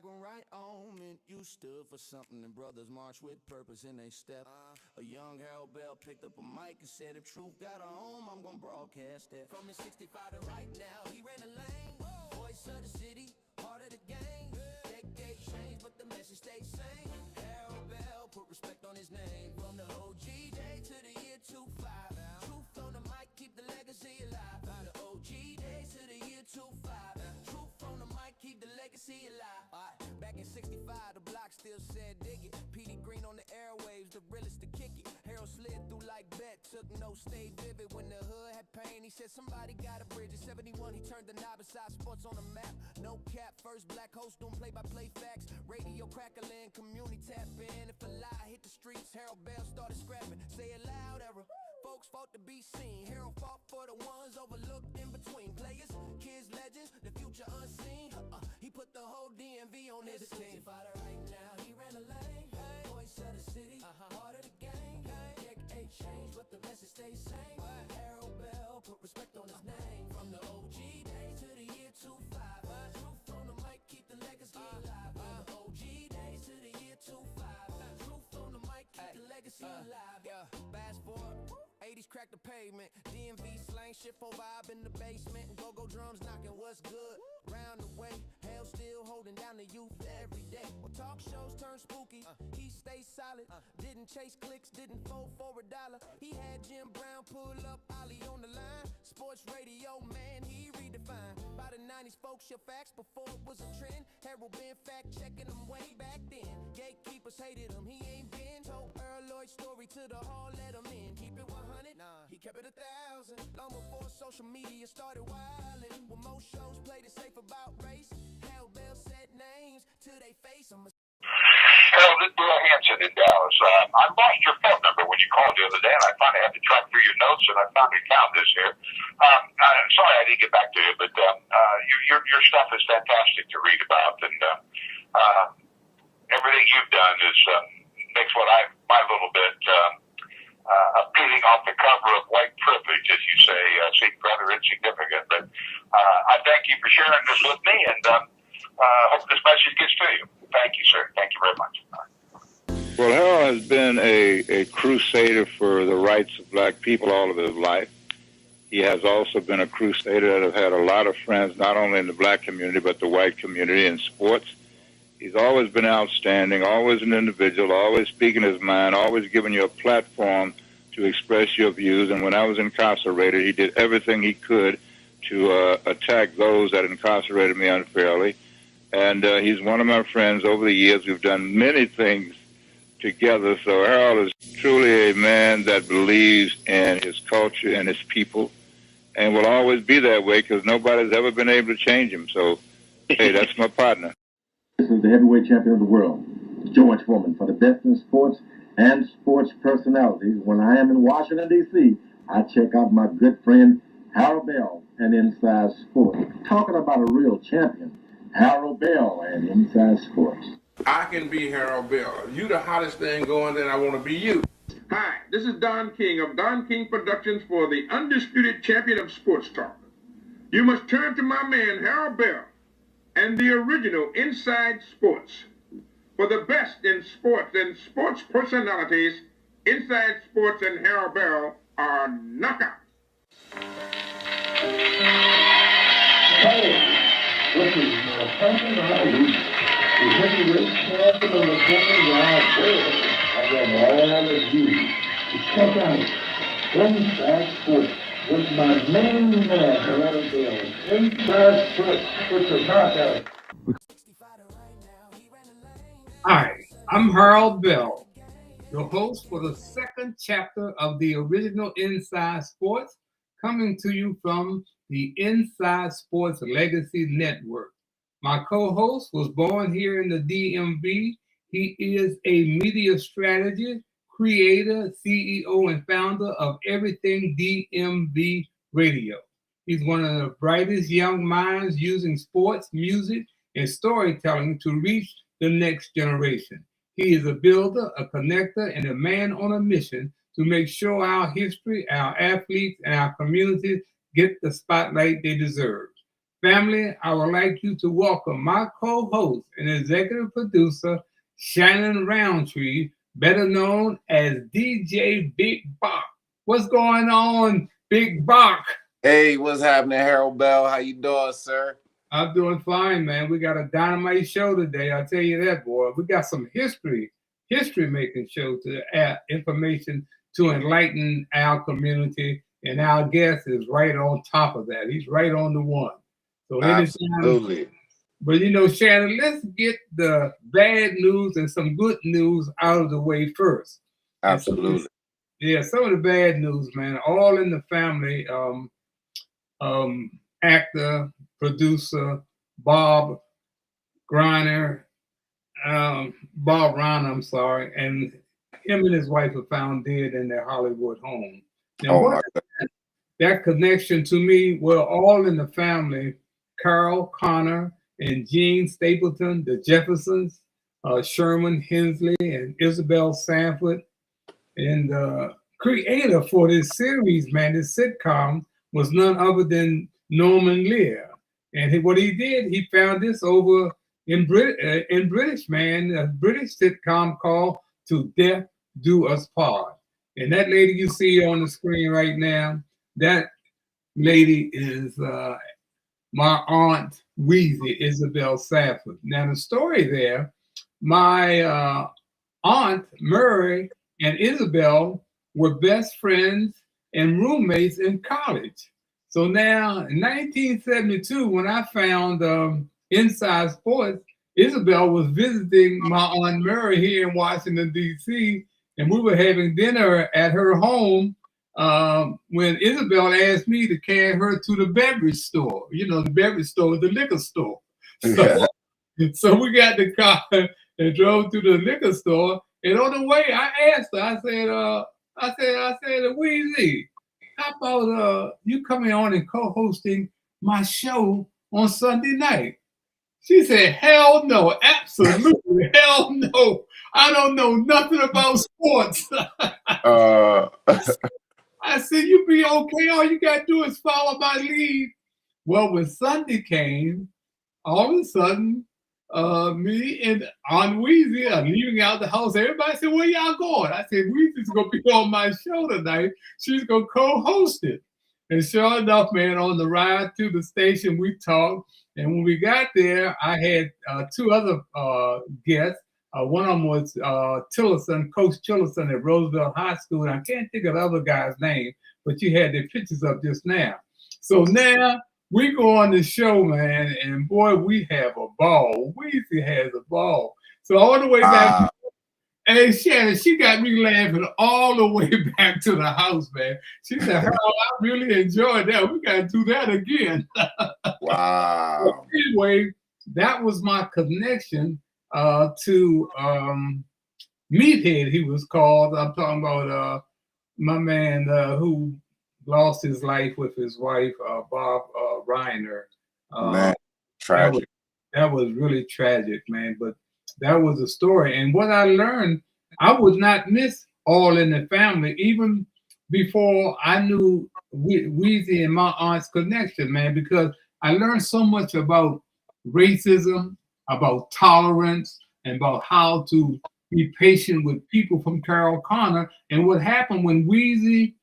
back when right on meant you stood for something and brothers marched with purpose in they step. A young Harold Bell picked up a mic and said, if truth got a home, I'm gonna broadcast that. From the 65 to right now, he ran a lane. Voice of the city, heart of the game. Decade changed, but the message stayed same. Harold Bell put respect on his name. From the OG day to the year 25. Truth on the mic, keep the legacy alive. From the OG days to the year 25. Truth on the mic, keep the legacy alive. Back in 65, the block still said dig it. PD Green on the airwaves, the realest to kick it. Harold slid through like Bet, took notes, stayed vivid. When the hood had pain, he said somebody got a bridge. In 71, he turned the knob inside sports on the map. No cap, first black host doing play-by-play facts. Radio crackling, community tap in. If a lie hit the streets, Harold Bell started scrapping. Say it loud, era. Folks fought to be seen. Harold fought for the ones overlooked in between. Players, kids, legends, the future unseen. He put the whole DMV on his team. Fighter right now, he ran a lane. Voice of the city, heart of the game. Decade changed, but the message stays same. Harold Bell put respect on his name. From the OG days to the year 25. Truth on the mic, keep the legacy alive. From the OG days to the year 25. Truth on the mic, keep the legacy alive. Fast forward. 80s crack the pavement, DMV slang shit for vibe in the basement, go-go drums knocking what's good, round the way, hell still holding down the youth every day. When talk shows turn spooky, he stays solid, didn't chase clicks, didn't fold for a dollar. He had Jim Brown pull up, Ollie on the line, sports radio, man, he redefined. By the 90s, folks, your facts before it was a trend. Harold been fact checking them way back then. Gatekeepers hated him, he ain't been told Earl Lloyd's story to the hall, let him in. Keep it 100, he kept it 1,000. Long before social media started wildin'. When most shows played it safe about race, Harold Bell said names to they face. Harold, this is Bill Hanson in Dallas. I lost your phone number when you called the other day, and I finally had to track through your notes, and I finally found this here. I'm sorry I didn't get back to you, but your stuff is fantastic to read about, and everything you've done is makes what my little bit appealing off the cover of white privilege, as you say, seem rather insignificant. But I thank you for sharing this with me, and hope this message gets to you. Thank you, sir. Thank you very much. Well, Harold has been a crusader for the rights of black people all of his life. He has also been a crusader that has had a lot of friends, not only in the black community, but the white community in sports. He's always been outstanding, always an individual, always speaking his mind, always giving you a platform to express your views. And when I was incarcerated, he did everything he could to attack those that incarcerated me unfairly. And he's one of my friends over the years. We've done many things together. So Harold is truly a man that believes in his culture and his people and will always be that way because nobody's ever been able to change him. So, hey, that's my partner. This is the heavyweight champion of the world, George Foreman, for the best in sports and sports personalities. When I am in Washington, D.C., I check out my good friend Harold Bell and Inside Sports. Talking about a real champion, Harold Bell and Inside Sports. I can be Harold Bell. You the hottest thing going, then I want to be you. Hi, this is Don King of Don King Productions for the undisputed champion of sports talk. You must turn to my man Harold Bell and the original Inside Sports. For the best in sports and sports personalities, Inside Sports and Harold Bell are knockouts. Hey, this is Fernando, the heavyweight champion of the world. I got all of you to check out Inside Sports with my main man, Harold Bell. Inside Sports, it's a knockout. Hi, I'm Harold Bell, your host for the second chapter of the original Inside Sports, coming to you from the Inside Sports Legacy Network. My co-host was born here in the DMV. He is a media strategist, creator, CEO, and founder of Everything DMV Radio. He's one of the brightest young minds using sports, music, and storytelling to reach the next generation. He is a builder, a connector, and a man on a mission to make sure our history, our athletes, and our communities get the spotlight they deserve. Family, I would like you to welcome my co-host and executive producer, Shannon Roundtree, better known as DJ Big Bach. What's going on, Big Bach? Hey, what's happening, Harold Bell? How you doing, sir? I'm doing fine, man. We got a dynamite show today. I'll tell you that, boy. We got some history-making show to add information to enlighten our community, and our guest is right on top of that. He's right on the one. So absolutely. But Shannon, let's get the bad news and some good news out of the way first. Absolutely. Yeah, some of the bad news, man. All in the family. Actor, producer Bob Reiner, and him and his wife were found dead in their Hollywood home. Now, that connection to me, we're all in the family. Carol Connor and Gene Stapleton, the Jeffersons, Sherman Hensley and Isabel Sanford. And the creator for this series, man, this sitcom, was none other than Norman Lear. And what he did, he found this over in British, man, a British sitcom called To Death Do Us Part. And that lady you see on the screen right now, that lady is my aunt Weezy, Isabel Sanford. Now the story there, my aunt Murray and Isabel were best friends and roommates in college. So now in 1972, when I found Inside Sports, Isabel was visiting my aunt Murray here in Washington, D.C., and we were having dinner at her home when Isabel asked me to carry her to the beverage store. The beverage store is the liquor store. So we got the car and drove to the liquor store. And on the way, I asked her, I said, Weezy, how about you coming on and co-hosting my show on Sunday night? She said, hell no, absolutely, hell no. I don't know nothing about sports. I said, you be okay. All you got to do is follow my lead. Well, when Sunday came, all of a sudden, me and Aunt Weezy are leaving out the house. Everybody said, where y'all going? I said, Weezy's going to be on my show tonight. She's going to co-host it. And sure enough, man, on the ride to the station, we talked. And when we got there, I had two other guests. One of them was Tillerson, Coach Tillerson at Roosevelt High School. And I can't think of the other guy's name, but you had their pictures up just now. So now we go on the show, man, and boy, we have a ball. Weezy has a ball. So all the way back, hey, Shannon, she got me laughing all the way back to the house, man. She said, Harold, I really enjoyed that. We got to do that again. Wow. So anyway, that was my connection to Meathead, he was called. I'm talking about my man who lost his life with his wife, Bob Reiner. Man, tragic. That was really tragic, man. But that was a story. And what I learned, I would not miss All in the Family, even before I knew Weezy and my aunt's connection, man, because I learned so much about racism, about tolerance, and about how to be patient with people from Carol Connor. And what happened when Weezy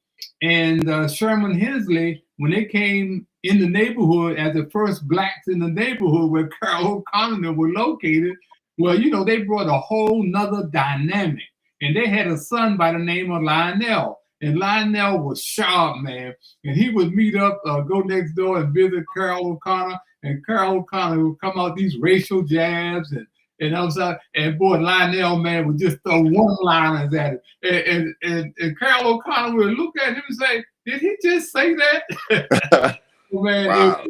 and Sherman Hensley, when they came in the neighborhood as the first blacks in the neighborhood where Carol Connor were located, well, they brought a whole nother dynamic. And they had a son by the name of Lionel. And Lionel was sharp, man. And he would meet up, go next door and visit Carol O'Connor. And Carol O'Connor would come out these racial jabs and outside. And boy, Lionel, man, would just throw one-liners at it. And Carol O'Connor would look at him and say, did he just say that? Man, wow.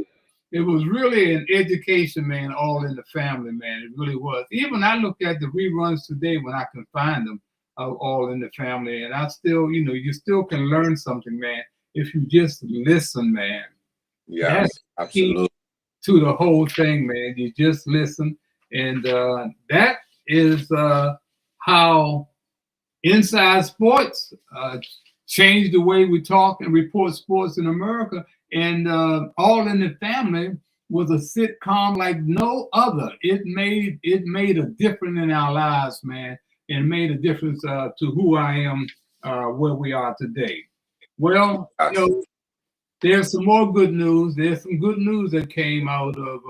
It was really an education, man, All in the Family, man. It really was. Even I look at the reruns today when I can find them, All in the Family, and I still, you still can learn something, man, if you just listen, man. Yeah, that's absolutely. To the whole thing, man. You just listen, and that is how Inside Sports changed the way we talk and report sports in America. And All in the Family was a sitcom like no other. It made a difference in our lives, man, and made a difference to who I am, where we are today. Well, there's some more good news. There's some good news that came out of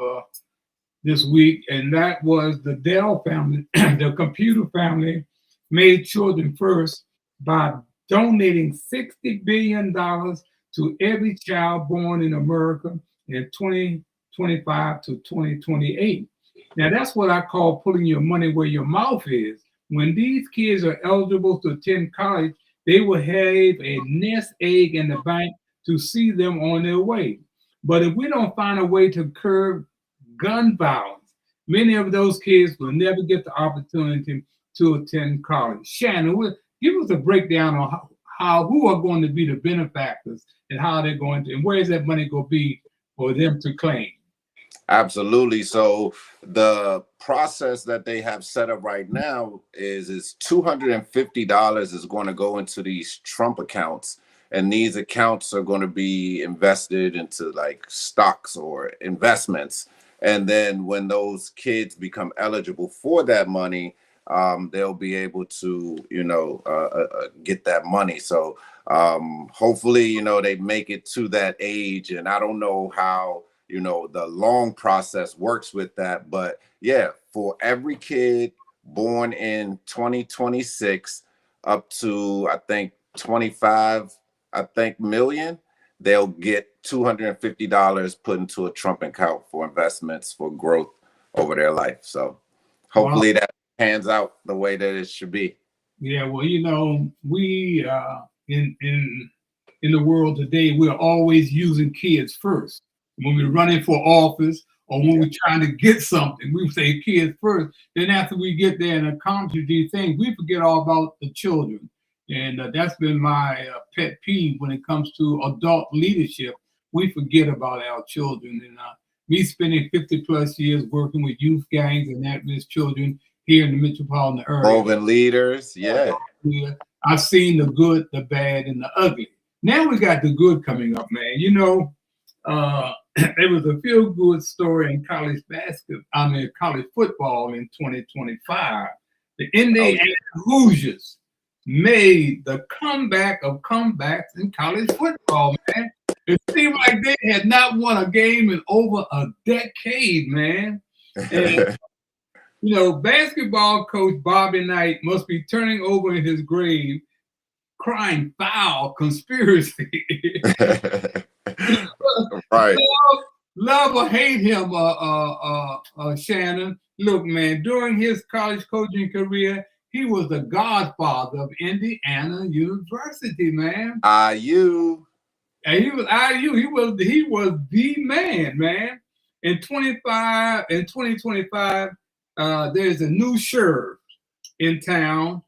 this week, and that was the Dell family, the computer family, made children first by donating $60 billion to every child born in America in 2025 to 2028. Now, that's what I call putting your money where your mouth is. When these kids are eligible to attend college, they will have a nest egg in the bank to see them on their way. But if we don't find a way to curb gun violence, many of those kids will never get the opportunity to attend college. Shannon, give us a breakdown on how who are going to be the benefactors and how they're going to, and where is that money going to be for them to claim? Absolutely. So the process that they have set up right now is $250 is going to go into these Trump accounts. And these accounts are going to be invested into like stocks or investments. And then when those kids become eligible for that money, they'll be able to, get that money. So hopefully, they make it to that age. And I don't know how, the long process works with that. But yeah, for every kid born in 2026 up to, I think, 25 million, they'll get $250 put into a Trump account for investments for growth over their life. So hopefully that pans out the way that it should be. Yeah, well, we in the world today, we're always using kids first. When we're running for office or when we're trying to get something, we say kids first. Then after we get there and accomplish these things, we forget all about the children. And that's been my pet peeve when it comes to adult leadership. We forget about our children. And me spending 50 plus years working with youth gangs and at-risk children here in the metropolitan area. Proven leaders, yeah. I've seen the good, the bad, and the ugly. Now we got the good coming up, man. There was a feel-good story in college football in 2025. The Indiana Hoosiers made the comeback of comebacks in college football, man. It seemed like they had not won a game in over a decade, man. And, basketball coach Bobby Knight must be turning over in his grave, crying foul conspiracy. Right. Love or hate him, Shannon. Look, man, during his college coaching career, he was the godfather of Indiana University, man. IU. And he was IU. He was the man. In 2025, there's a new sheriff in town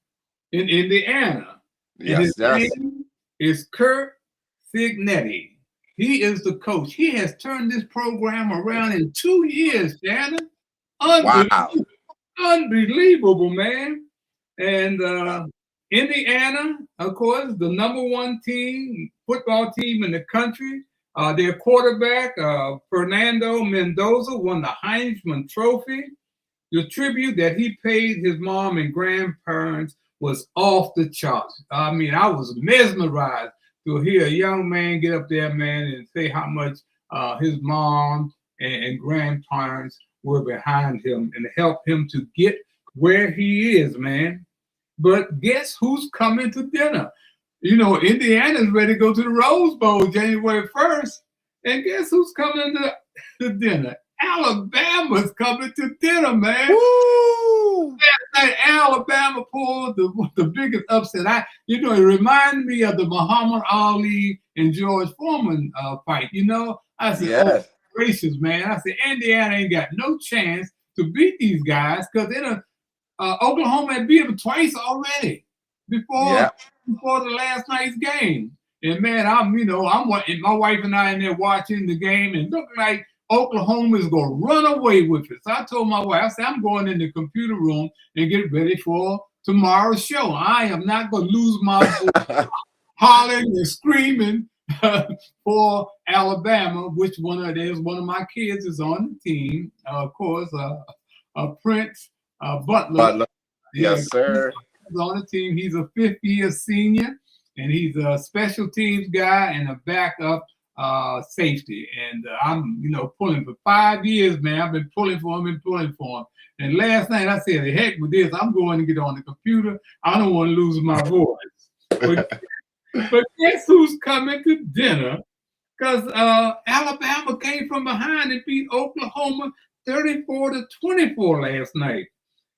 in Indiana. Yes. Name is Curt Cignetti. He is the coach. He has turned this program around in 2 years, Shannon. Unbelievable, man. And Indiana, of course, the number one football team in the country. Their quarterback, Fernando Mendoza, won the Heisman Trophy. The tribute that he paid his mom and grandparents was off the charts. I mean, I was mesmerized to hear a young man get up there, man, and say how much his mom and grandparents were behind him and helped him to get where he is, man. But guess who's coming to dinner? Indiana's ready to go to the Rose Bowl January 1st. And guess who's coming to dinner? Alabama's coming to dinner, man. Woo! Last night, Alabama pulled the biggest upset. It reminded me of the Muhammad Ali and George Foreman fight. I said, yes. Oh, gracious, man. I said, Indiana ain't got no chance to beat these guys because Oklahoma had beat them twice already before the last night's game. And man, I'm watching, my wife and I in there watching the game and look like Oklahoma is going to run away with it. So I told my wife, I said, I'm going in the computer room and get ready for tomorrow's show. I am not going to lose my voice hollering and screaming for Alabama, which one of my kids is on the team. Of course, Prince Butler. Yes, sir. He's on the team. He's a fifth-year senior, and he's a special teams guy and a backup safety. And I'm, pulling for 5 years, man. I've been pulling for him. And last night I said, heck with this, I'm going to get on the computer. I don't want to lose my voice. But guess who's coming to dinner? Because Alabama came from behind and beat Oklahoma 34-24 last night.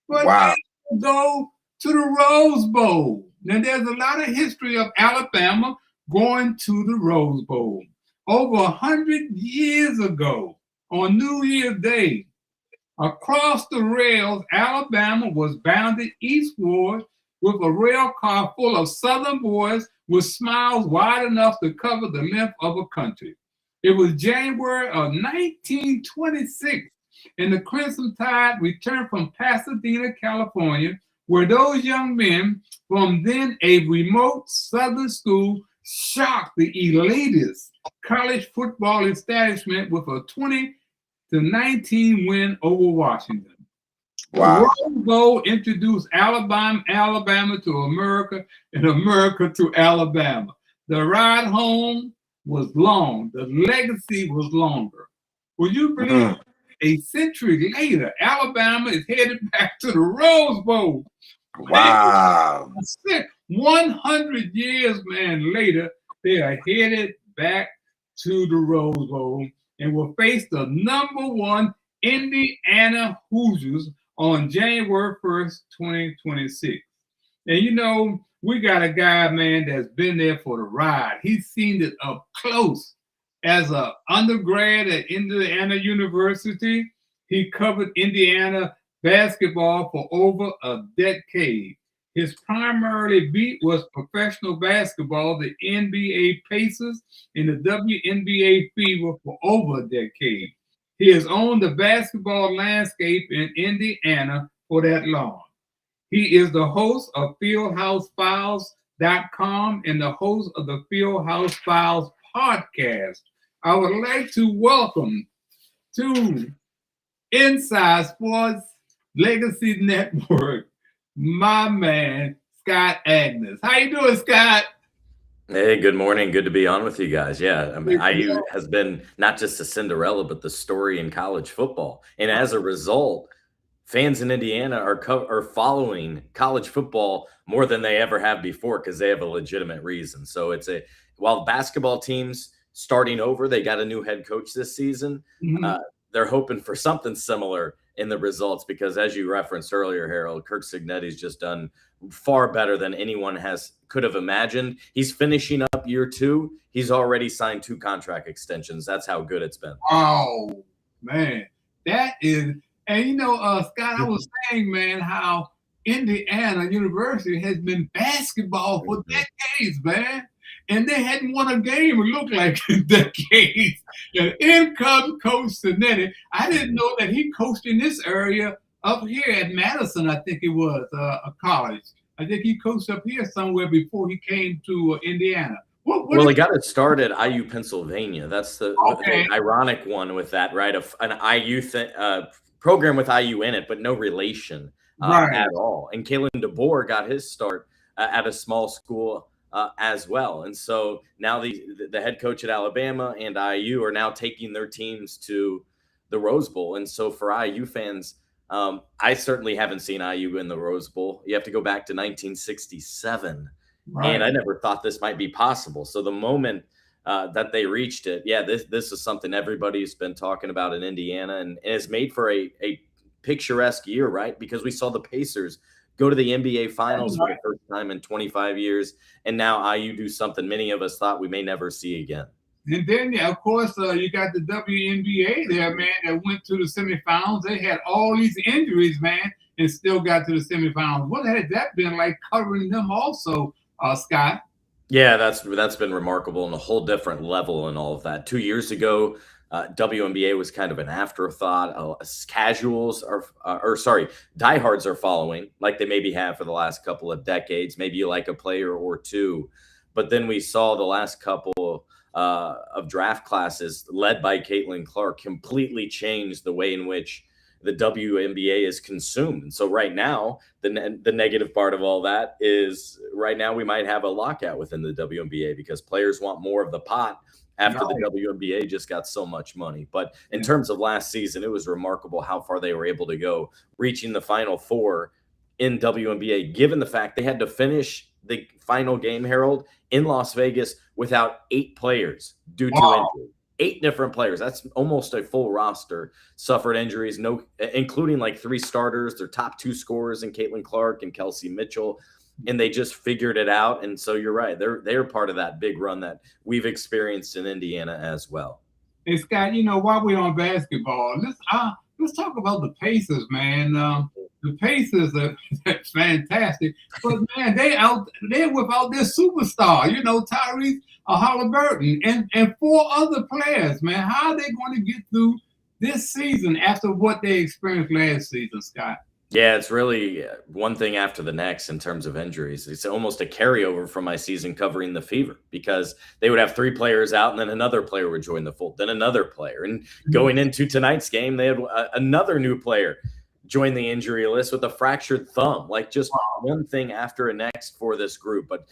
But wow. They go to the Rose Bowl. Now, there's a lot of history of Alabama going to the Rose Bowl. Over 100 years ago, on New Year's Day, across the rails, Alabama was bounded eastward with a rail car full of Southern boys with smiles wide enough to cover the length of a country. It was January of 1926, and the Crimson Tide returned from Pasadena, California, where those young men from then a remote Southern school shocked the elitist college football establishment with a 20-19 win over Washington. Wow. The Rose Bowl introduced Alabama to America and America to Alabama. The ride home was long. The legacy was longer. Would you believe a century later, Alabama is headed back to the Rose Bowl? Wow. 100 years, man, later, they are headed back to the Rose Bowl and will face the #1 Indiana Hoosiers on January 1st, 2026. And we got a guy, man, that's been there for the ride. He's seen it up close. As an undergrad at Indiana University, he covered Indiana basketball for over a decade. His primary beat was professional basketball, the NBA Pacers, and the WNBA Fever for over a decade. He has owned the basketball landscape in Indiana for that long. He is the host of FieldhouseFiles.com and the host of the Fieldhouse Files Podcast. I would like to welcome to Inside Sports Legacy Network, my man, Scott Agness. How you doing, Scott? Hey, good morning. Good to be on with you guys. Yeah, I mean, IU has been not just a Cinderella, but the story in college football. And as a result, fans in Indiana are following college football more than they ever have before because they have a legitimate reason. So while basketball teams starting over, they got a new head coach this season. They're hoping for something similar in the results because, as you referenced earlier, Harold, Curt Cignetti's just done far better than anyone could have imagined. He's finishing up year 2. He's already signed 2 contract extensions. That's how good it's been. Oh, man. That is – and, Scott, I was saying, man, how Indiana University has been basketball for decades, man. And they hadn't won a game, it looked like, in decades. And in comes Coach Cignetti. I didn't know that he coached in this area up here at Madison, I think it was, a college. I think he coached up here somewhere before he came to Indiana. Well, he got it started at IU, Pennsylvania. That's the ironic one with that, right? An IU program with IU in it, but no relation at all. And Kalen DeBoer got his start at a small school as well. And so now the head coach at Alabama and IU are now taking their teams to the Rose Bowl. And so for IU fans, I certainly haven't seen IU in the Rose Bowl. You have to go back to 1967. And I never thought this might be possible. So the moment that they reached it, this is something everybody's been talking about in Indiana, and it's made for a picturesque year, right? Because we saw the Pacers go to the NBA Finals for the first time in 25 years, and now IU do something many of us thought we may never see again. And then, of course, you got the WNBA there, man, that went to the semifinals. They had all these injuries, man, and still got to the semifinals. What had that been like covering them also, Scott? Yeah, that's been remarkable and a whole different level and all of that. 2 years ago, WNBA was kind of an afterthought. Diehards are following like they maybe have for the last couple of decades. Maybe you like a player or two, but then we saw the last couple of draft classes led by Caitlin Clark completely changed the way in which the WNBA is consumed. And so right now, the negative part of all that is right now we might have a lockout within the WNBA because players want more of the pot after the WNBA just got so much money. But in terms of last season, it was remarkable how far they were able to go, reaching the Final Four in WNBA, given the fact they had to finish the final game, Harold, in Las Vegas without 8 players due to injury. 8 different players. That's almost a full roster suffered injuries, no, including like 3 starters, their top 2 scorers in Caitlin Clark and Kelsey Mitchell. And they just figured it out. And so you're right. They're part of that big run that we've experienced in Indiana as well. Hey, Scott, while we're on basketball, let's talk about the Pacers, man. The Pacers are fantastic. But, man, they're without their superstar, Tyrese Halliburton and 4 other players, man. How are they going to get through this season after what they experienced last season, Scott? Yeah, it's really one thing after the next in terms of injuries. It's almost a carryover from my season covering the Fever because they would have 3 players out and then another player would join the fold, then another player. And going into tonight's game, they had another new player join the injury list with a fractured thumb, like just one thing after the next for this group. But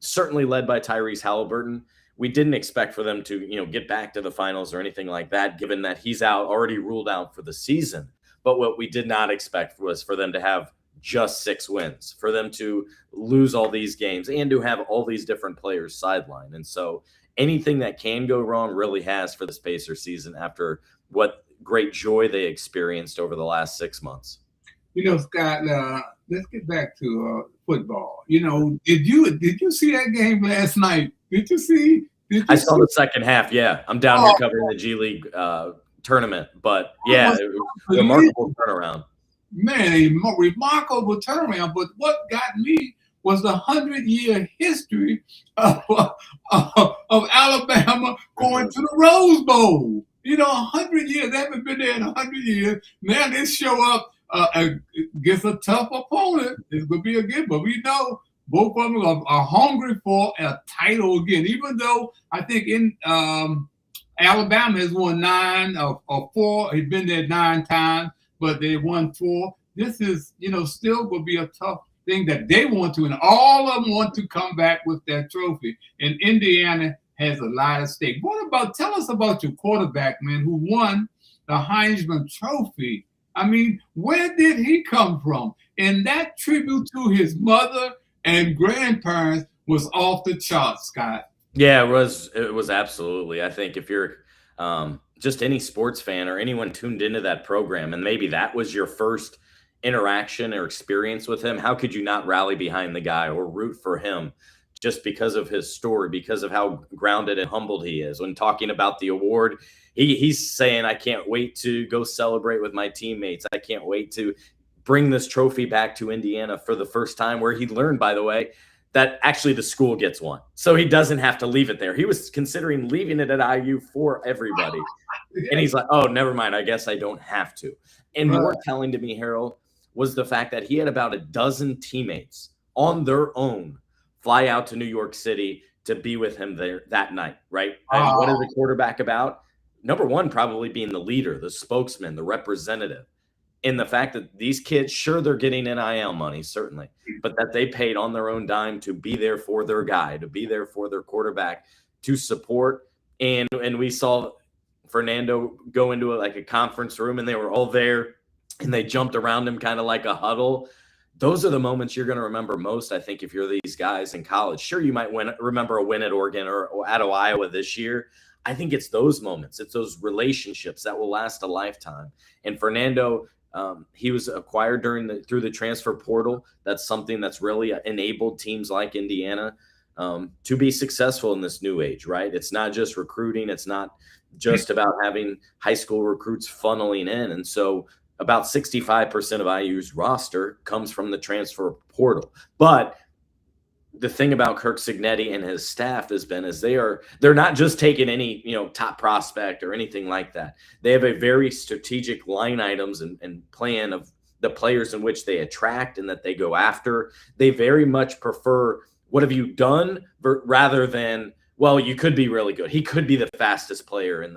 certainly led by Tyrese Halliburton. We didn't expect for them to, get back to the finals or anything like that, given that he's already ruled out for the season. But what we did not expect was for them to have just 6 wins, for them to lose all these games and to have all these different players sidelined. And so anything that can go wrong really has for this Pacers season after what great joy they experienced over the last 6 months. Scott, let's get back to football. Did you see that game last night? Did you see? I saw the second half. Yeah, I'm down here covering the G League tournament, but yeah, it was a remarkable turnaround. Man, a remarkable turnaround. But what got me was the 100-year history of Alabama going to the Rose Bowl. 100 years. They haven't been there in 100 years. Now they show up against a tough opponent. It's going to be a game, but we know both of them are hungry for a title again, even though I think in Alabama has won 9 or 4. He's been there 9 times, but they won 4. This is, still will be a tough thing that they want to, and all of them want to come back with that trophy. And Indiana has a lot at stake. Tell us about your quarterback, man, who won the Heisman Trophy. I mean, where did he come from? And that tribute to his mother and grandparents was off the charts, Scott. Yeah, it was absolutely. I think if you're just any sports fan or anyone tuned into that program, and maybe that was your first interaction or experience with him, how could you not rally behind the guy or root for him just because of his story, because of how grounded and humbled he is? When talking about the award, he's saying, I can't wait to go celebrate with my teammates. I can't wait to bring this trophy back to Indiana for the first time, where he learned, by the way, that actually the school gets one. So he doesn't have to leave it there. He was considering leaving it at IU for everybody. And he's like, oh, never mind. I guess I don't have to. And more telling to me, Harold, was the fact that he had about a dozen teammates on their own fly out to New York City to be with him there that night, right? And what is the quarterback about? Number one, probably being the leader, the spokesman, the representative. In the fact that these kids, sure, they're getting NIL money, certainly, but that they paid on their own dime to be there for their guy, to be there for their quarterback, to support. And we saw Fernando go into a conference room, and they were all there, and they jumped around him kind of like a huddle. Those are the moments you're going to remember most, I think, if you're these guys in college. Sure, you might remember a win at Oregon or out of Iowa this year. I think it's those moments. It's those relationships that will last a lifetime. And Fernando, he was acquired through the transfer portal. That's something that's really enabled teams like Indiana to be successful in this new age, right? It's not just recruiting. It's not just about having high school recruits funneling in. And so about 65% of IU's roster comes from the transfer portal. But the thing about Curt Cignetti and his staff is they're not just taking any, top prospect or anything like that. They have a very strategic line items and plan of the players in which they attract and that they go after. They very much prefer what have you done rather than well, you could be really good. He could be the fastest player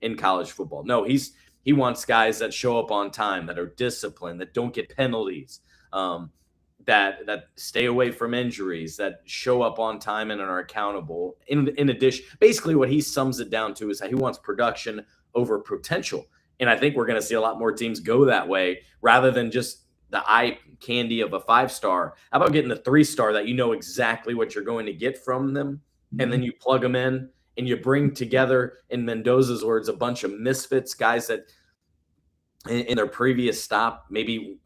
in college football. No, he wants guys that show up on time, that are disciplined, that don't get penalties, that stay away from injuries, that show up on time and are accountable. In addition, basically what he sums it down to is that he wants production over potential. And I think we're going to see a lot more teams go that way rather than just the eye candy of a 5-star. How about getting the 3-star that you know exactly what you're going to get from them, and then you plug them in and you bring together, in Mendoza's words, a bunch of misfits, guys that in their previous stop, maybe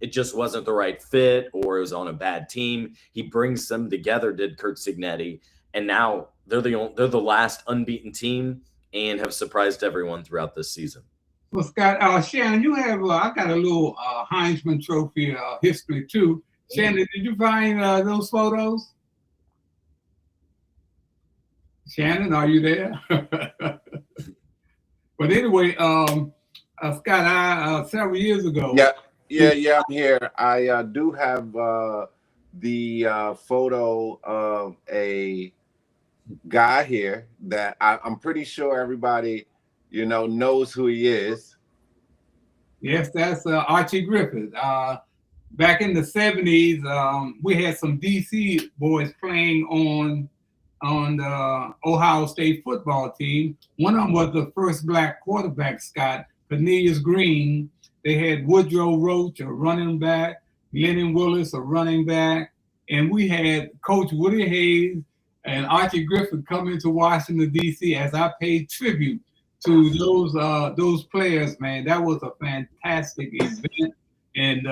it just wasn't the right fit or it was on a bad team. He brings them together, did Curt Cignetti, and now they're the last unbeaten team and have surprised everyone throughout this season. Well, Scott, Shannon, you have I got a little Heisman Trophy history too. Shannon, did you find those photos? Shannon, are you there? But anyway, Scott, several years ago. Yeah, I'm here. I do have the photo of a guy here that I'm pretty sure everybody, knows who he is. Yes, that's Archie Griffith. Back in the 70s, we had some DC boys playing on the Ohio State football team. One of them was the first black quarterback, Scott, Cornelius Green. They had Woodrow Roach, a running back, Lennon Willis, a running back, and we had Coach Woody Hayes and Archie Griffith come into Washington, D.C. as I paid tribute to those players, man. That was a fantastic event, and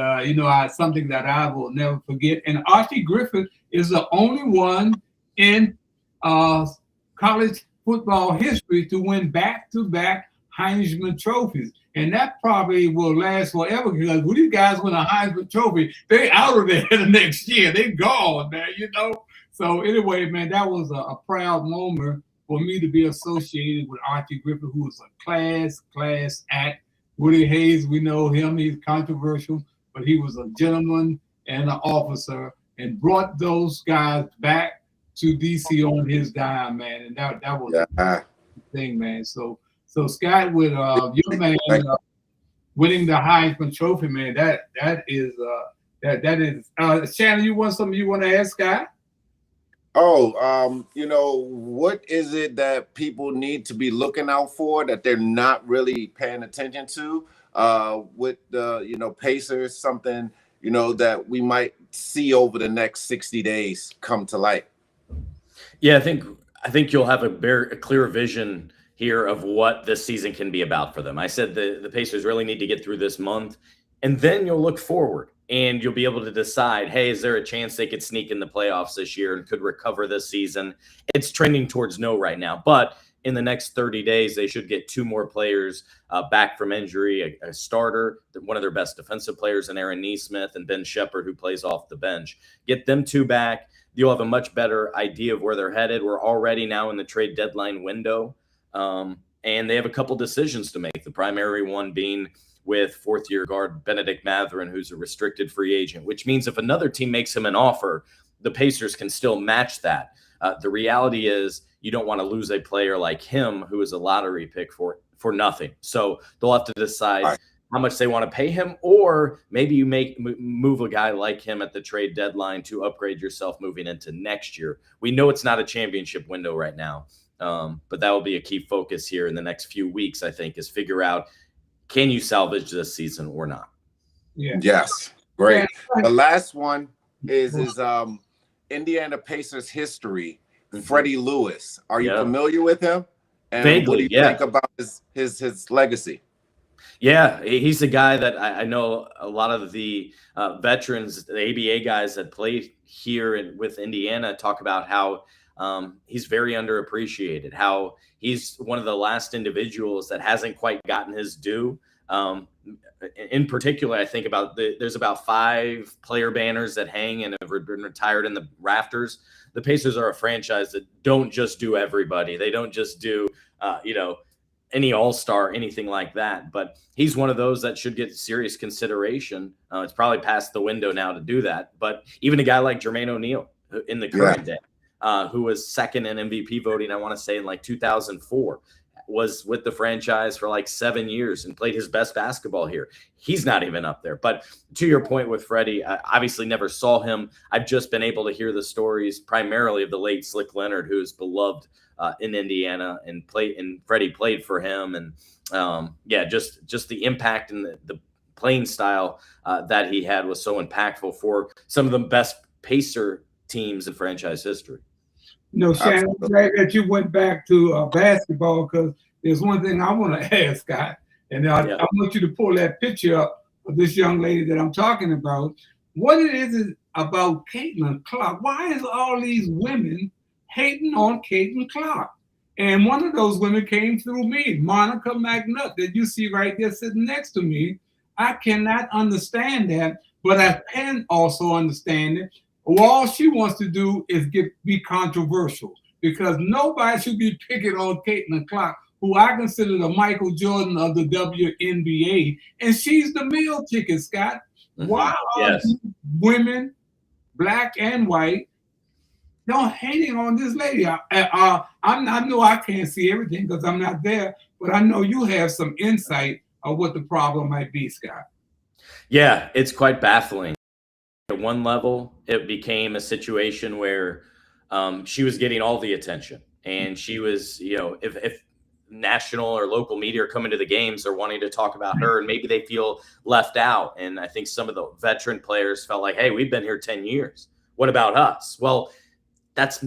something that I will never forget. And Archie Griffith is the only one in college football history to win back-to-back Heisman trophies. And that probably will last forever, because when these guys win a Heisman trophy, they out of there the next year. They gone, man, So anyway, man, that was a proud moment for me to be associated with Archie Griffith, who was a class act. Woody Hayes, we know him. He's controversial, but he was a gentleman and an officer, and brought those guys back to D.C. on his dime, man. And that was the thing, man. So Scott, with your man winning the Heisman Trophy, man, that is Shannon, you want something you want to ask Scott? What is it that people need to be looking out for that they're not really paying attention to with the Pacers, something that we might see over the next 60 days come to light? Yeah, I think you'll have a clear vision here of what this season can be about for them. I said the Pacers really need to get through this month, and then you'll look forward and you'll be able to decide, hey, is there a chance they could sneak in the playoffs this year and could recover this season? It's trending towards no right now, but in the next 30 days, they should get 2 more players back from injury, a starter, one of their best defensive players, and Aaron Nesmith, and Ben Shepherd, who plays off the bench. Get them 2 back. You'll have a much better idea of where they're headed. We're already now in the trade deadline window. And they have a couple decisions to make. The primary one being with 4th-year guard Benedict Mathurin, who's a restricted free agent, which means if another team makes him an offer, the Pacers can still match that. The reality is you don't want to lose a player like him, who is a lottery pick for nothing. So they'll have to decide how much they want to pay him, or maybe you move a guy like him at the trade deadline to upgrade yourself moving into next year. We know it's not a championship window right now. But that will be a key focus here in the next few weeks, I think, is figure out, can you salvage this season or not? Yeah. Yes. Great. The last one is Indiana Pacers history, Freddie Lewis. Are you familiar with him? And vaguely, what do you think about his legacy? Yeah, he's a guy that I know a lot of the veterans, the ABA guys that play here with Indiana talk about how he's very underappreciated, how he's one of the last individuals that hasn't quite gotten his due. In particular, I think about there's about 5 player banners that hang and have been retired in the rafters. The Pacers are a franchise that don't just do everybody. They don't just do, any all-star, anything like that. But he's one of those that should get serious consideration. It's probably past the window now to do that. But even a guy like Jermaine O'Neal in the current day, who was second in MVP voting, I want to say in like 2004, was with the franchise for like 7 years and played his best basketball here. He's not even up there. But to your point with Freddie, I obviously never saw him. I've just been able to hear the stories primarily of the late Slick Leonard, who is beloved in Indiana, and Freddie played for him. And just the impact and the playing style that he had was so impactful for some of the best Pacer teams in franchise history. Shannon, I'm glad that you went back to basketball, because there's one thing I want to ask, Scott, and I want you to pull that picture up of this young lady that I'm talking about. What it is about Caitlin Clark? Why is all these women hating on Caitlin Clark? And one of those women came through me, Monica McNutt, that you see right there sitting next to me. I cannot understand that, but I can also understand it. All she wants to do is be controversial, because nobody should be picking on Caitlin Clark, who I consider the Michael Jordan of the WNBA, and she's the meal ticket, Scott. Mm-hmm. Why are these women, black and white, hating on this lady? I know I can't see everything because I'm not there, but I know you have some insight of what the problem might be, Scott. Yeah, it's quite baffling. At one level, it became a situation where she was getting all the attention, and she was, if national or local media are coming to the games, they're wanting to talk about her, and maybe they feel left out. And I think some of the veteran players felt like, hey, we've been here 10 years. What about us? Well, that's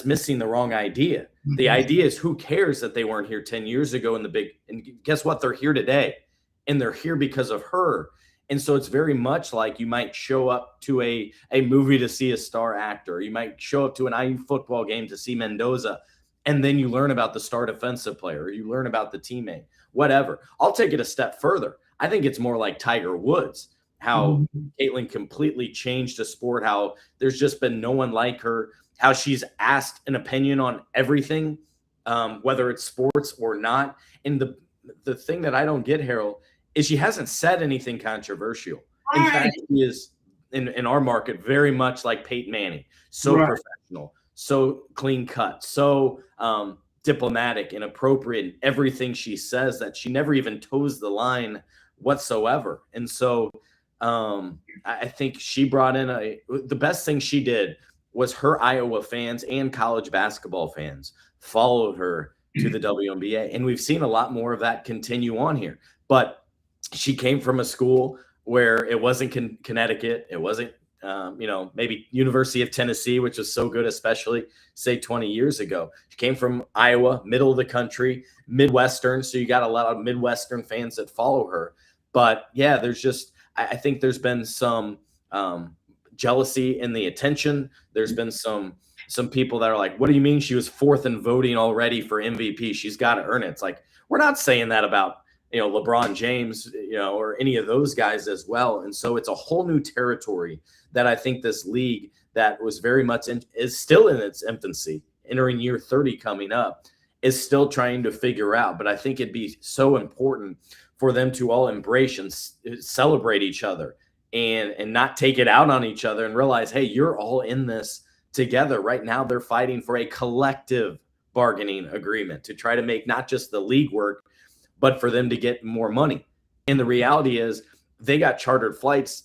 missing the wrong idea. Mm-hmm. The idea is, who cares that they weren't here 10 years ago and guess what? They're here today, and they're here because of her. And so it's very much like you might show up to a movie to see a star actor. You might show up to an IU football game to see Mendoza, and then you learn about the star defensive player, or you learn about the teammate, whatever. I'll take it a step further. I think it's more like Tiger Woods, how Caitlin completely changed the sport, how there's just been no one like her, how she's asked an opinion on everything, whether it's sports or not. And the thing that I don't get, Harold, is she hasn't said anything controversial. In fact, she is, in our market, very much like Peyton Manning, so professional, so clean cut, so diplomatic and appropriate in everything she says, that she never even toes the line whatsoever. And so I think she brought in the best thing she did was her Iowa fans and college basketball fans followed her to the WNBA. And we've seen a lot more of that continue on here. But she came from a school where it wasn't Connecticut. It wasn't, maybe University of Tennessee, which was so good, especially say 20 years ago. She came from Iowa, middle of the country, Midwestern. So you got a lot of Midwestern fans that follow her. But yeah, I think there's been some jealousy in the attention. There's been some people that are like, what do you mean she was fourth in voting already for MVP? She's got to earn it. It's like, we're not saying that about LeBron James, or any of those guys as well. And so it's a whole new territory that I think this league that was very much is still in its infancy, entering year 30 coming up, is still trying to figure out. But I think it'd be so important for them to all embrace and celebrate each other and not take it out on each other and realize, hey, you're all in this together. Right now, they're fighting for a collective bargaining agreement to try to make not just the league work, but for them to get more money. And the reality is they got chartered flights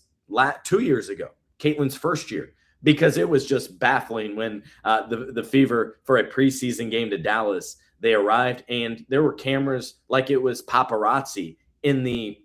2 years ago, Caitlin's first year, because it was just baffling when the Fever, for a preseason game to Dallas, they arrived and there were cameras like it was paparazzi in the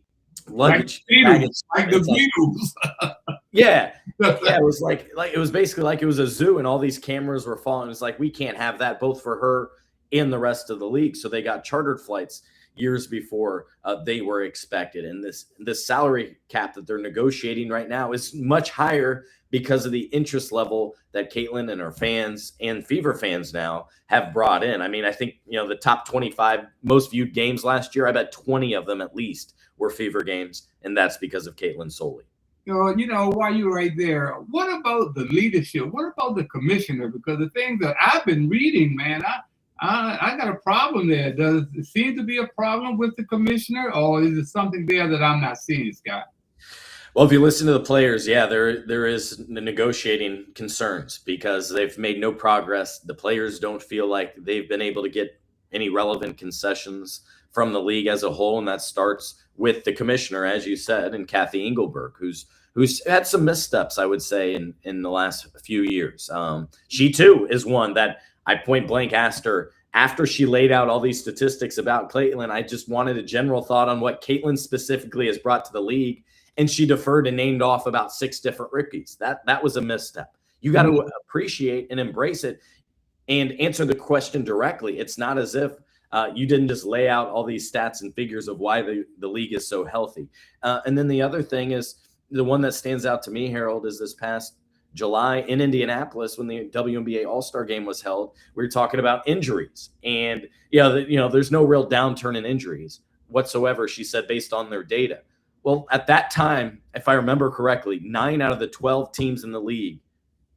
luggage. Like the Beatles. Yeah. It was like it was basically like it was a zoo and all these cameras were following. It's like, we can't have that, both for her and the rest of the league. So they got chartered flights years before they were expected. And this salary cap that they're negotiating right now is much higher because of the interest level that Caitlin and her fans and Fever fans now have brought in. I mean, I think, the top 25 most viewed games last year, I bet 20 of them at least were Fever games. And that's because of Caitlin solely. While you're right there, what about the leadership? What about the commissioner? Because the things that I've been reading, man, I got a problem there. Does it seem to be a problem with the commissioner, or is it something there that I'm not seeing, Scott? Well, if you listen to the players, yeah, there is negotiating concerns because they've made no progress. The players don't feel like they've been able to get any relevant concessions from the league as a whole, and that starts with the commissioner, as you said, and Kathy Engelberg, who's had some missteps, I would say, in the last few years. She too is one that I point blank asked her after she laid out all these statistics about Caitlin. I just wanted a general thought on what Caitlin specifically has brought to the league. And she deferred and named off about 6 different rookies. That was a misstep. You got to appreciate and embrace it and answer the question directly. It's not as if you didn't just lay out all these stats and figures of why the league is so healthy. And then the other thing is the one that stands out to me, Harold, is this past July in Indianapolis when the WNBA All-Star Game was held. We were talking about injuries. And, there's no real downturn in injuries whatsoever, she said, based on their data. Well, at that time, if I remember correctly, 9 out of the 12 teams in the league,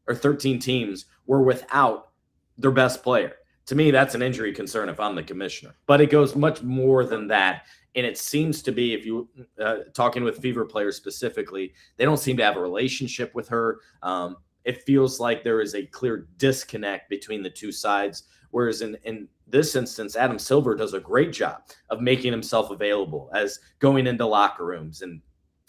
or 13 teams, were without their best player. To me, that's an injury concern if I'm the commissioner. But it goes much more than that. And it seems to be, if you talking with Fever players specifically, they don't seem to have a relationship with her. It feels like there is a clear disconnect between the two sides. Whereas in this instance, Adam Silver does a great job of making himself available as going into locker rooms and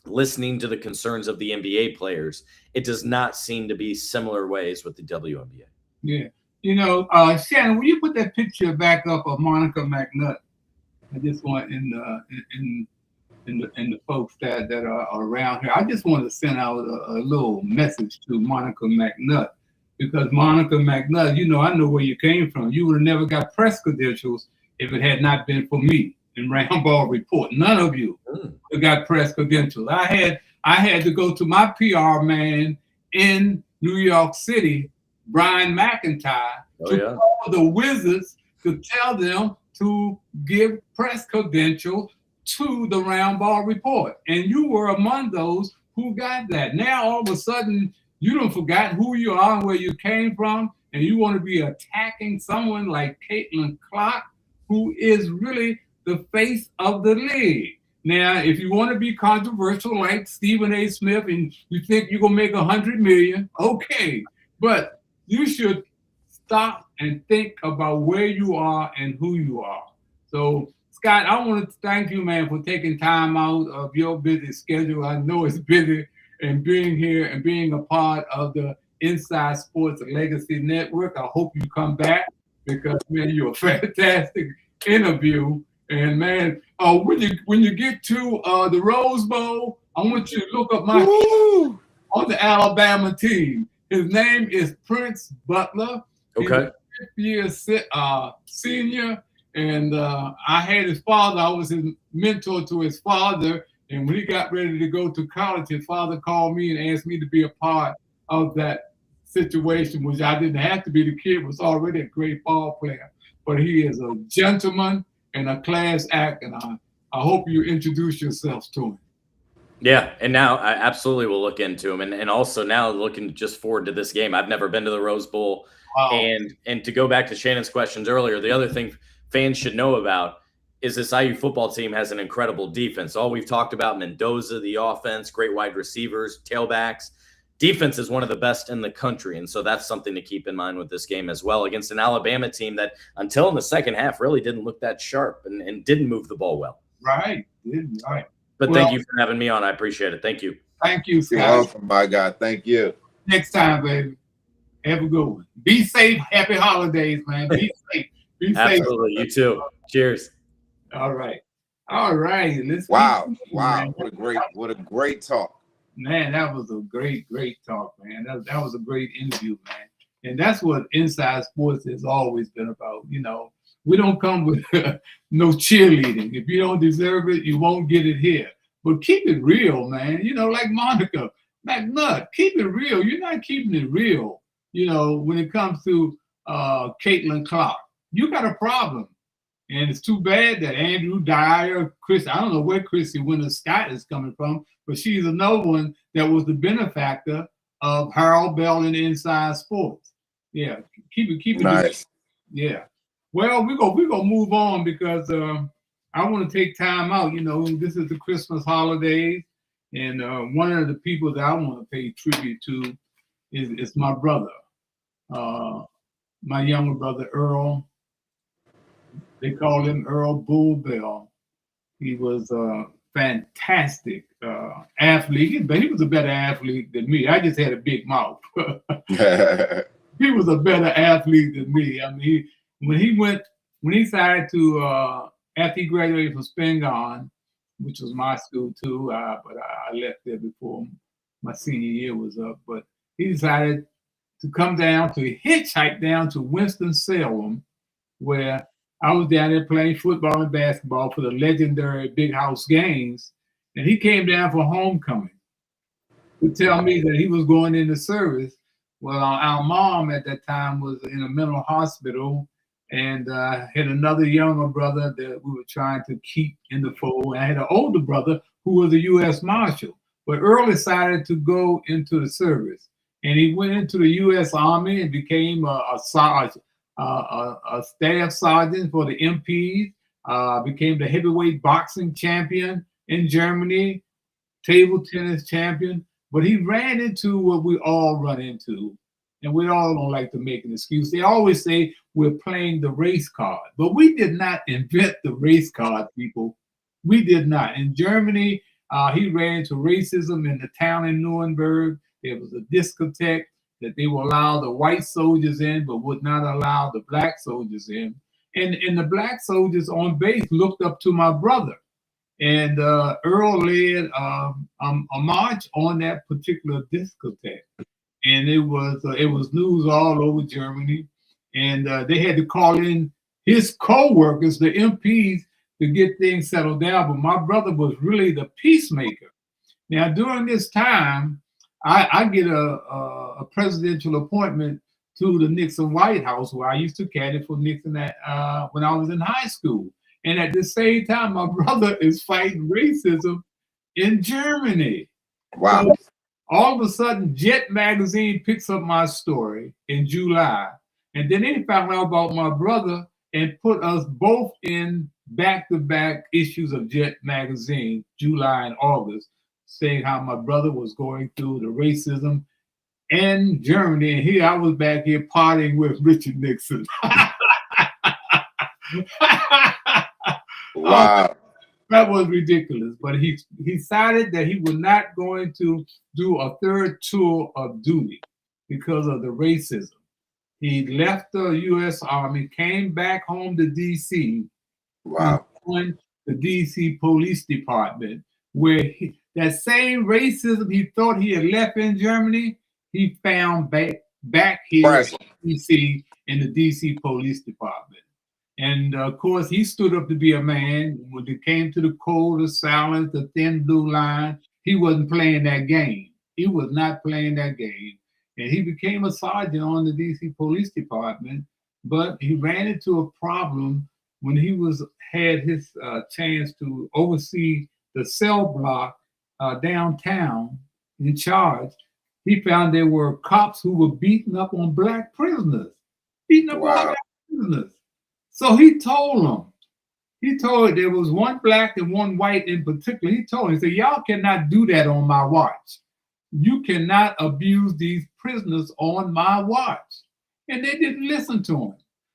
listening to the concerns of the NBA players. It does not seem to be similar ways with the WNBA. Yeah. Shannon, will you put that picture back up of Monica McNutt? I just want in the folks that are around here. I just want to send out a little message to Monica McNutt. Because Monica McNutt, I know where you came from. You would have never got press credentials if it had not been for me in Round Ball Report. None of you got press credentials. I had to go to my PR man in New York City, Brian McIntyre, to call the Wizards to tell them to give press credentials to the Round Ball Report. And you were among those who got that. Now, all of a sudden, you don't forgot who you are and where you came from, and you want to be attacking someone like Caitlin Clark, who is really the face of the league. Now, if you want to be controversial like Stephen A. Smith and you think you're going to make $100 million, okay. But you should stop and think about where you are and who you are. So, Scott, I want to thank you, man, for taking time out of your busy schedule. I know it's busy. And being here and being a part of the Inside Sports Legacy Network. I hope you come back because, man, you're a fantastic interview. And, man, when you get to the Rose Bowl, I want you to look up my kid on the Alabama team. His name is Prince Butler. Okay. He's a 5th-year senior. And I had his father. I was his mentor to his father. And when he got ready to go to college, his father called me and asked me to be a part of that situation, which I didn't have to be. The kid was already a great ball player. But he is a gentleman and a class act, and I hope you introduce yourselves to him. Yeah, and now I absolutely will look into him. And also now looking just forward to this game. I've never been to the Rose Bowl. Wow. And to go back to Shannon's questions earlier, the other thing fans should know about is this IU football team has an incredible defense. All we've talked about, Mendoza, the offense, great wide receivers, tailbacks. Defense is one of the best in the country, and so that's something to keep in mind with this game as well against an Alabama team that, until in the second half, really didn't look that sharp and didn't move the ball well. Right. But thank you for having me on. I appreciate it. Thank you. Thank you, Scott. You're welcome, my God. Thank you. Next time, baby. Have a good one. Be safe. Happy holidays, man. Be safe. Be safe. Absolutely. You too. Cheers. All right. Let's wow. What a great talk. Man, that was a great talk, man. That was a great interview, man. And that's what Inside Sports has always been about. We don't come with no cheerleading. If you don't deserve it, you won't get it here. But keep it real, man. Like Monica McNutt, keep it real. You're not keeping it real, when it comes to Caitlin Clark. You got a problem. And it's too bad that Andrew Dyer, I don't know where Chrissy Winter Scott is coming from, but she's another one that was the benefactor of Harold Bell and Inside Sports. Yeah, keep it nice. Yeah. Well, we're gonna move on because I want to take time out. This is the Christmas holidays. And one of the people that I want to pay tribute to is my brother, my younger brother, Earl. They called him Earl Bull Bell. He was a fantastic athlete, but he was a better athlete than me. I just had a big mouth. He was a better athlete than me. I mean, when he decided to, after he graduated from Spingarn, which was my school too, but I left there before my senior year was up. But he decided to come down to hitchhike down to Winston-Salem, where I was down there playing football and basketball for the legendary Big House Games, and he came down for homecoming to tell me that he was going into service. Well, our mom at that time was in a mental hospital and had another younger brother that we were trying to keep in the fold. I had an older brother who was a U.S. Marshal, but Earl decided to go into the service, and he went into the U.S. Army and became a staff sergeant for the MPs, became the heavyweight boxing champion in Germany, table tennis champion. But he ran into what we all run into, and we all don't like to make an excuse. They always say we're playing the race card, but we did not invent the race card, people. We did not. In Germany, he ran into racism in the town in Nuremberg. There was a discotheque that they would allow the white soldiers in, but would not allow the black soldiers in. And the black soldiers on base looked up to my brother. And Earl led a march on that particular discotheque, and it was news all over Germany. And they had to call in his co-workers, the MPs, to get things settled down. But my brother was really the peacemaker. Now, during this time, I get a presidential appointment to the Nixon White House, where I used to caddy for Nixon when I was in high school. And at the same time, my brother is fighting racism in Germany. Wow. So all of a sudden, Jet magazine picks up my story in July. And then they found out about my brother and put us both in back-to-back issues of Jet magazine, July and August, saying how my brother was going through the racism in Germany. And here I was back here partying with Richard Nixon. Wow. That was ridiculous. But he decided that he was not going to do a third tour of duty because of the racism. He left the U.S. Army, came back home to D.C. Wow. And joined the D.C. Police Department, where that same racism he thought he had left in Germany, he found back here in D.C. in the D.C. Police Department. And of course, he stood up to be a man. When it came to the code of silence, the thin blue line, he wasn't playing that game. He was not playing that game. And he became a sergeant on the DC Police Department, but he ran into a problem when he had his chance to oversee the cell block downtown in charge. He found there were cops who were beating up on black prisoners. On black prisoners. So he told there was one black and one white in particular. He told him, he said, y'all cannot do that on my watch. You cannot abuse these prisoners on my watch. And they didn't listen to him.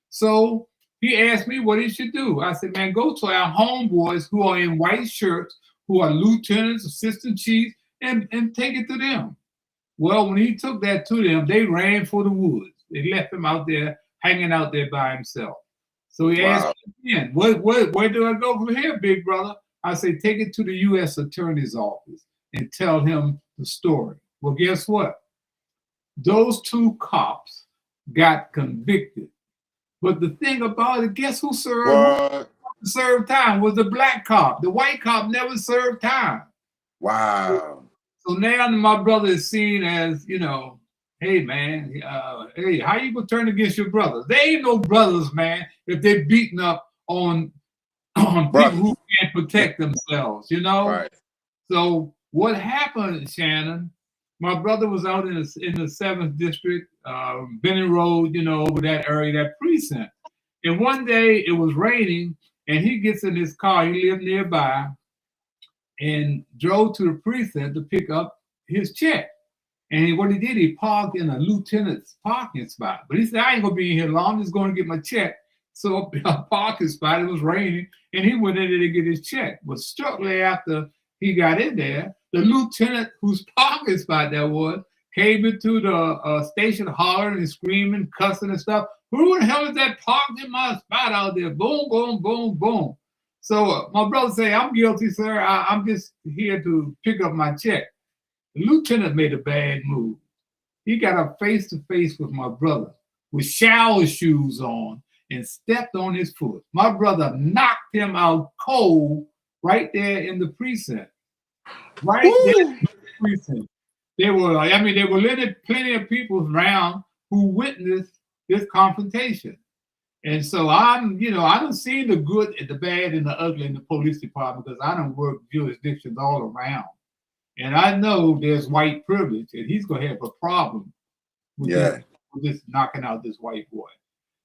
So he asked me what he should do. I said, man, go to our homeboys who are in white shirts, who are lieutenants, assistant chiefs, and take it to them. Well, when he took that to them, they ran for the woods. They left him out there, hanging out there by himself. So he asked me again, where do I go from here, big brother? I said, take it to the U.S. Attorney's Office and tell him the story. Well, guess what? Those two cops got convicted. But the thing about it, guess who served time? Was the black cop. The white cop never served time. Wow. So now my brother is seen as, hey, man, hey, how you gonna turn against your brothers? They ain't no brothers, man, if they're beating up on people who can't protect themselves, Right. So what happened, Shannon, my brother was out in the 7th District, Benning Road, over that area, that precinct. And one day it was raining, and he gets in his car, he lived nearby, and drove to the precinct to pick up his check. And what he did, he parked in a lieutenant's parking spot. But he said, I ain't going to be in here long. I'm just going to get my check. So a parking spot, it was raining, and he went in there to get his check. But shortly after he got in there, the lieutenant whose parking spot that was came into the station hollering and screaming, cussing and stuff. Who the hell is that parked in my spot out there? Boom, boom, boom, boom. So my brother said, I'm guilty, sir. I'm just here to pick up my check. The lieutenant made a bad move. He got up face-to-face with my brother with shower shoes on and stepped on his foot. My brother knocked him out cold right there in the precinct. Right there in the precinct. There were plenty of people around who witnessed this confrontation. And so I don't see the good, the bad, and the ugly in the police department because I don't work jurisdictions all around. And I know there's white privilege, and he's going to have a problem with this knocking out this white boy.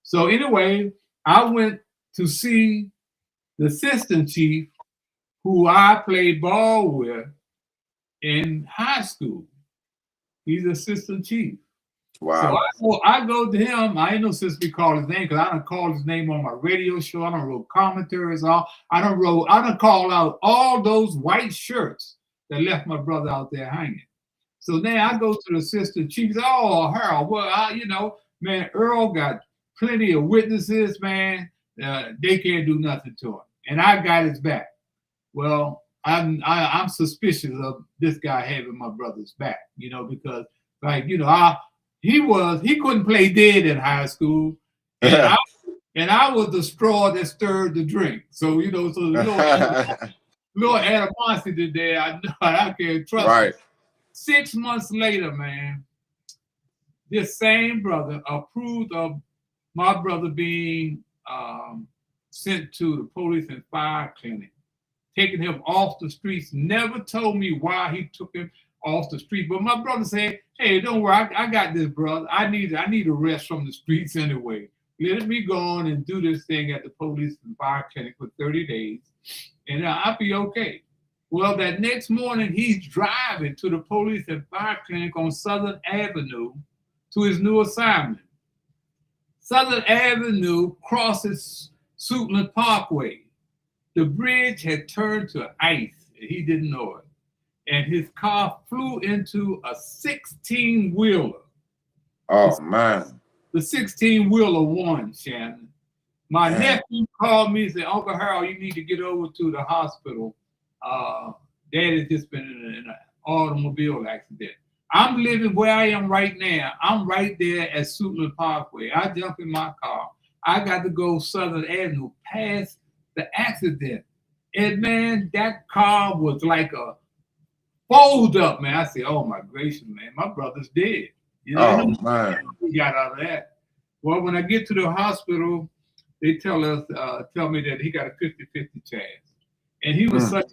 So anyway, I went to see the assistant chief who I played ball with in high school. He's assistant chief. Wow. So I go to him. I ain't no sense to call his name because I don't call his name on my radio show. I don't wrote commentaries off. I don't call out all those white shirts that left my brother out there hanging. So now I go to the assistant chief. He said, oh, Harold, well, man, Earl got plenty of witnesses, man. They can't do nothing to him. And I got his back. Well, I'm suspicious of this guy having my brother's back, because he couldn't play dead in high school. And I was the straw that stirred the drink. So, little animosity there. I can't trust him. 6 months later, man, this same brother approved of my brother being sent to the police and fire clinic, taking him off the streets. Never told me why he took him off the street. But my brother said, hey, don't worry, I got this, brother. I need a rest from the streets anyway. Let me go on and do this thing at the police and fire clinic for 30 days, and I'll be okay. Well, that next morning, he's driving to the police and fire clinic on Southern Avenue to his new assignment. Southern Avenue crosses Suitland Parkway. The bridge had turned to ice, and he didn't know it. And his car flew into a 16-wheeler. Oh, man. The 16-wheeler won, Shannon. My nephew called me and said, Uncle Harold, you need to get over to the hospital. Daddy's just been in an automobile accident. I'm living where I am right now. I'm right there at Suitland Parkway. I jump in my car. I got to go Southern Avenue past the accident. And, man, that car was like a fold up, man. I said, oh, my gracious, man, my brother's dead. Oh, man. We got out of that. Well, when I get to the hospital, they tell me that he got a 50-50 chance. And he was such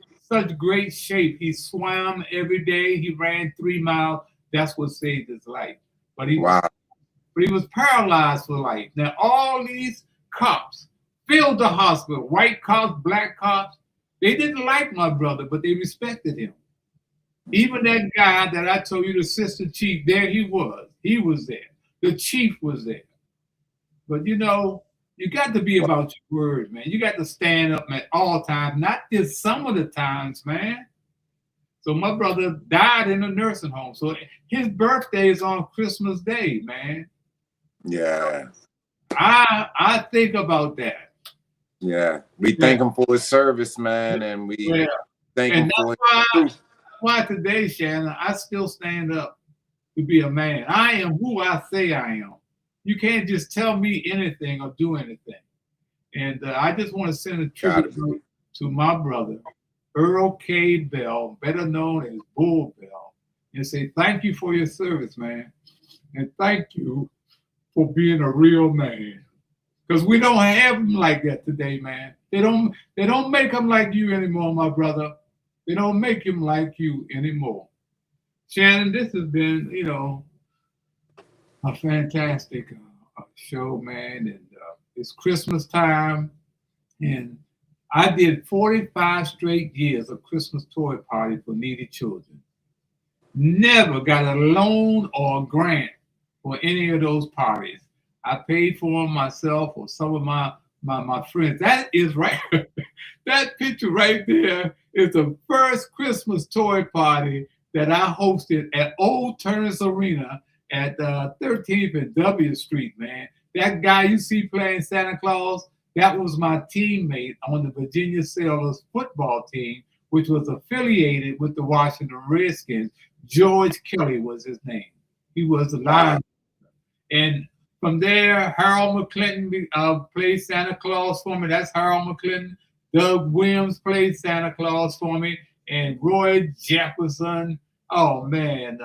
great shape. He swam every day. He ran 3 miles. That's what saved his life. But he was paralyzed for life. Now, all these cops filled the hospital, white cops, black cops. They didn't like my brother, but they respected him. Even that guy that I told you, the assistant chief, there he was. He was there. The chief was there. But, you got to be about your word, man. You got to stand up at all times, not just some of the times, man. So my brother died in a nursing home. So his birthday is on Christmas Day, man. Yeah. I think about that. Yeah. We thank him for his service, man. And we thank him for his why today, Shannon, I still stand up to be a man. I am who I say I am. You can't just tell me anything or do anything. And I just want to send a tribute to my brother, Earl K. Bell, better known as Bull Bell, and say thank you for your service, man. And thank you for being a real man. Because we don't have them like that today, man. They don't make them like you anymore, my brother. They don't make him like you anymore. Shannon, this has been, a fantastic show, man. And it's Christmas time. And I did 45 straight years of Christmas toy party for needy children. Never got a loan or a grant for any of those parties. I paid for them myself or some of my friends. That is right. That picture right there is the first Christmas toy party that I hosted at Old Turners Arena at 13th and W Street, man. That guy you see playing Santa Claus, that was my teammate on the Virginia Sailors football team, which was affiliated with the Washington Redskins. George Kelly was his name. He was the line. And from there, Harold McClinton played Santa Claus for me. That's Harold McClinton. Doug Williams played Santa Claus for me. And Roy Jefferson. Oh, man.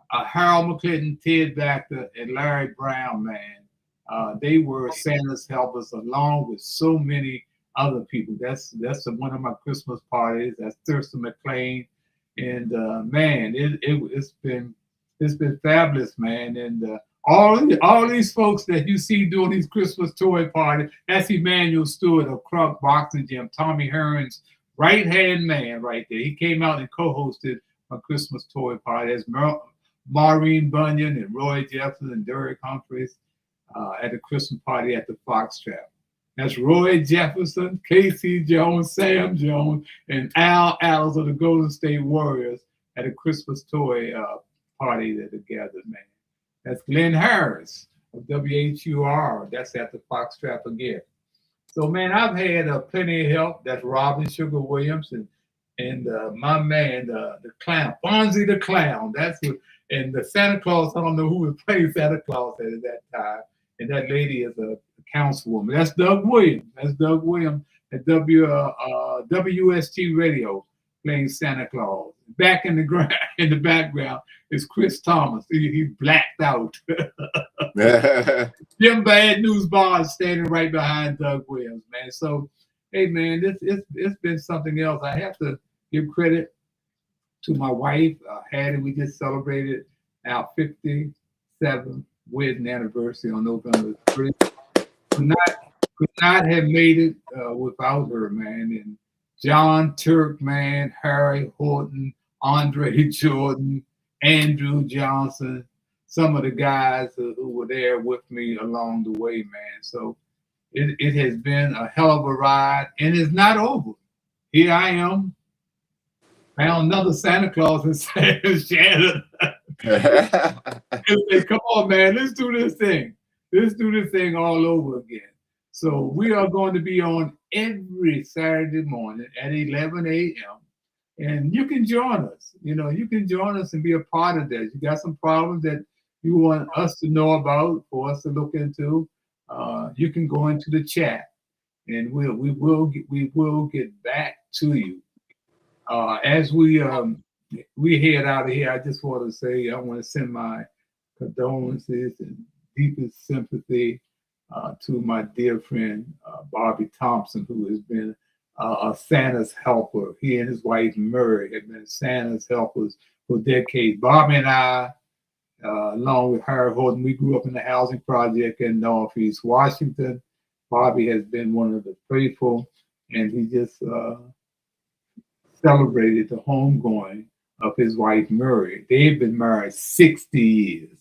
Harold McClinton, Ted Baxter, and Larry Brown, man. They were Santa's helpers along with so many other people. That's one of my Christmas parties. That's Thurston McLean. And man, it's been fabulous, man. And all these folks that you see doing these Christmas toy parties, that's Emmanuel Stewart of Kruk Boxing Gym, Tommy Hearn's right-hand man right there. He came out and co-hosted a Christmas toy party. There's Maureen Bunyan and Roy Jefferson and Derek Humphreys at the Christmas party at the Foxtrot. That's Roy Jefferson, Casey Jones, Sam Jones, and Al Alls of the Golden State Warriors at a Christmas toy party that are gathered, man. That's Glenn Harris of WHUR. That's at the Foxtrot again. So, man, I've had plenty of help. That's Robin Sugar Williams and my man, the clown, Fonzie the Clown. That's what, and the Santa Claus, I don't know who would play Santa Claus at that time. And that lady is a councilwoman. That's Doug Williams. That's Doug Williams at WST Radio playing Santa Claus. Back in the background is Chris Thomas. He's blacked out. Jim Bad News Barnes standing right behind Doug Williams, man. So, hey, man, it's been something else. I have to give credit to my wife, Hattie. We just celebrated our 57th wedding anniversary on November 3rd. Could not have made it without her, man. And John Turk, man, Harry Horton, Andre Jordan, Andrew Johnson, some of the guys who were there with me along the way, man. So it has been a hell of a ride, and it's not over. Here I am. Found another Santa Claus in Shannon. Come on, man, let's do this thing. Let's do this thing all over again. So we are going to be on every Saturday morning at 11 a.m. And you can join us. You can join us and be a part of that. You got some problems that you want us to know about, for us to look into. You can go into the chat, and we will get back to you. As we head out of here, I just want to say I want to send my condolences and deepest sympathy to my dear friend Bobby Thompson, who has been a Santa's helper. He and his wife Murray have been Santa's helpers for decades. Bobby and I, along with Harry Horton, we grew up in the housing project in Northeast Washington. Bobby has been one of the faithful, and he just celebrated the homegoing of his wife Murray. They've been married 60 years.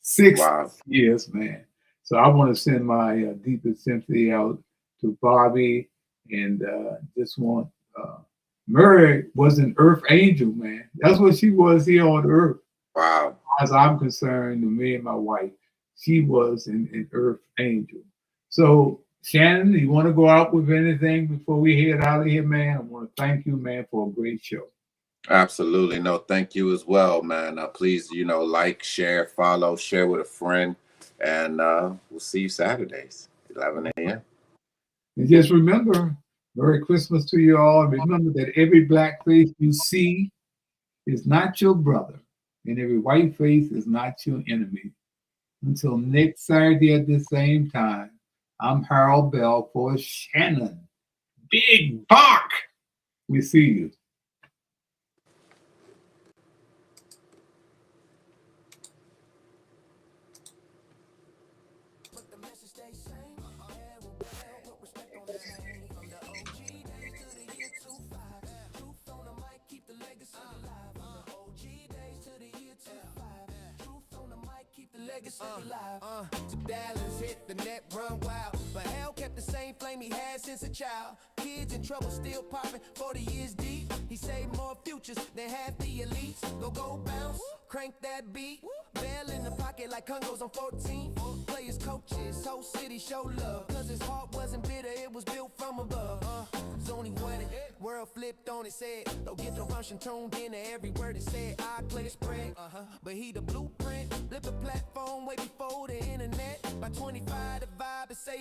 60 years, man. So I want to send my deepest sympathy out to Bobby, and just want Murray was an earth angel, man. That's what she was here on earth. Wow. As I'm concerned, to me and my wife, she was an earth angel. So Shannon, you want to go out with anything before we head out of here, man? I want to thank you, man, for a great show. Absolutely. No, thank you as well, man. Please, like, share, follow, share with a friend. And we'll see you Saturdays, 11 a.m. And just remember, Merry Christmas to you all. Remember that every black face you see is not your brother, and every white face is not your enemy. Until next Saturday at the same time, I'm Harold Bell for Shannon. Big Bark. We see you. But the message stays same. Hair will respect on his name from the OG. legacy alive. To Dallas hit the net, run wild. But hell kept the same flame he had since a child. Kids in trouble, still popping, 40 years deep. He saved more futures than half the elites. Go bounce, crank that beat. Bell in the pocket like Congos on 14. Players, coaches, whole city show love. Cause his heart wasn't bitter, it was built from above. Zony wedding, world flipped on its head. Don't get the Russian tuned in to every word it said. I play spread, but he the blueprint. Flip the platform way before the internet. By 25, the vibe is safe.